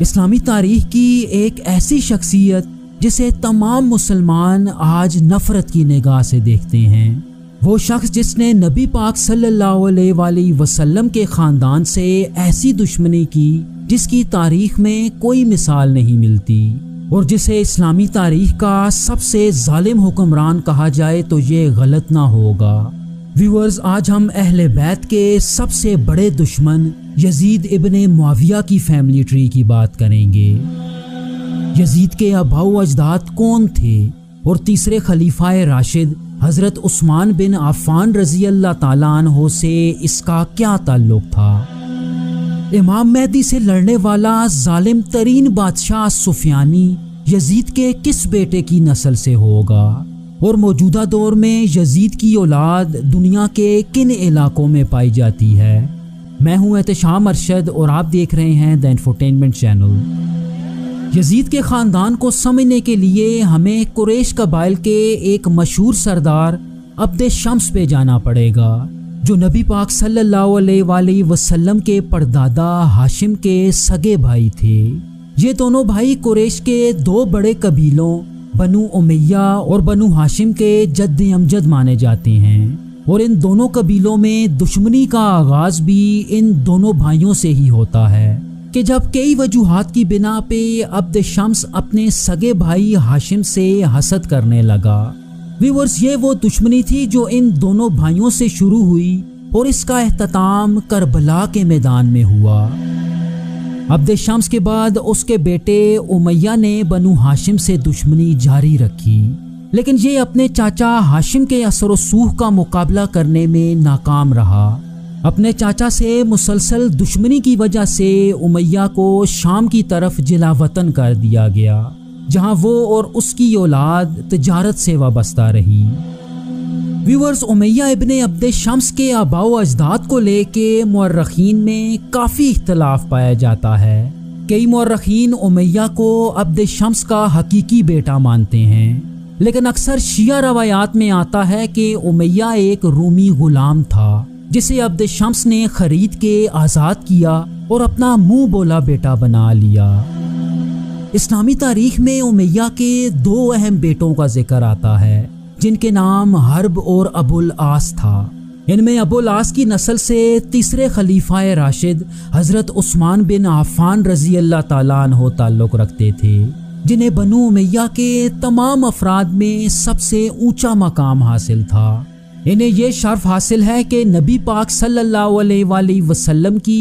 इस्लामी तारीख की एक ऐसी शख्सियत जिसे तमाम मुसलमान आज नफरत की निगाह से देखते हैं, वो शख्स जिसने नबी पाक सल्लल्लाहु अलैहि वसल्लम के ख़ानदान से ऐसी दुश्मनी की जिसकी तारीख में कोई मिसाल नहीं मिलती, और जिसे इस्लामी तारीख का सबसे जालिम हुक्मरान कहा जाए तो ये गलत ना होगा। व्यूअर्स, आज हम अहले बैत के सबसे बड़े दुश्मन यजीद इब्ने मुआविया की फैमिली ट्री की बात करेंगे। यजीद के आबाओ अजदाद कौन थे और तीसरे खलीफाए राशिद हज़रत उस्मान बिन अफ़्फ़ान रज़ी अल्लाह ताला अन्हो से इसका क्या ताल्लुक था। इमाम मेहदी से लड़ने वाला जालिम तरीन बादशाह सुफियानी यजीद के किस बेटे की नस्ल से होगा, और मौजूदा दौर में यजीद की औलाद दुनिया के किन इलाकों में पाई जाती है। मैं हूं एहतशाम अरशद और आप देख रहे हैं द इंफोटेनमेंट चैनल। यजीद के ख़ानदान को समझने के लिए हमें कुरैश कबाइल के एक मशहूर सरदार अब्द शम्स पे जाना पड़ेगा, जो नबी पाक सल्लल्लाहु अलैहि वसल्लम के परदादा हाशिम के सगे भाई थे। ये दोनों भाई कुरैश के दो बड़े कबीलों बनु उमैया और बनु हाशिम के जद्द अमजद माने जाते हैं, और इन दोनों कबीलों में दुश्मनी का आगाज भी इन दोनों भाइयों से ही होता है कि जब कई वजूहात की बिना पे अब्द शम्स अपने सगे भाई हाशिम से हसद करने लगा। व्यूअर्स, ये वो दुश्मनी थी जो इन दोनों भाइयों से शुरू हुई और इसका एहतताम करबला के मैदान में हुआ। अब्द शम्स के बाद उसके बेटे उमैया ने बनु हाशिम से दुश्मनी जारी रखी, लेकिन ये अपने चाचा हाशिम के असर सूह का मुकाबला करने में नाकाम रहा। अपने चाचा से मुसलसल दुश्मनी की वजह से उमैया को शाम की तरफ जिला वतन कर दिया गया, जहां वो और उसकी औलाद तिजारत से वाबस्ता रही। व्यूअर्स, उमैया इब्ने अब्द शम्स के आबाओ अजदाद को लेके मुअर्रखीन में काफ़ी इख्तलाफ पाया जाता है। कई मुअर्रखीन उमैया को अब्द शम्स का हकीकी बेटा मानते हैं, लेकिन अक्सर शिया रवायात में आता है कि उमैया एक रूमी गुलाम था जिसे अब्द शम्स ने खरीद के आज़ाद किया और अपना मुंह बोला बेटा बना लिया। इस्लामी तारीख में उमैया के दो अहम बेटों का जिक्र आता है, जिनके नाम हर्ब और अबुल आस था। इनमें अबुल आस की नस्ल से तीसरे खलीफाए राशिद हज़रत उस्मान बिन अफ़्फ़ान रज़ी अल्लाह ताला अन्हो ताल्लुक़ रखते थे, जिन्हें बनु उमैया के तमाम अफराद में सबसे ऊंचा मकाम हासिल था। इन्हें यह शर्फ हासिल है कि नबी पाक सल्लल्लाहु अलैहि वसल्लम की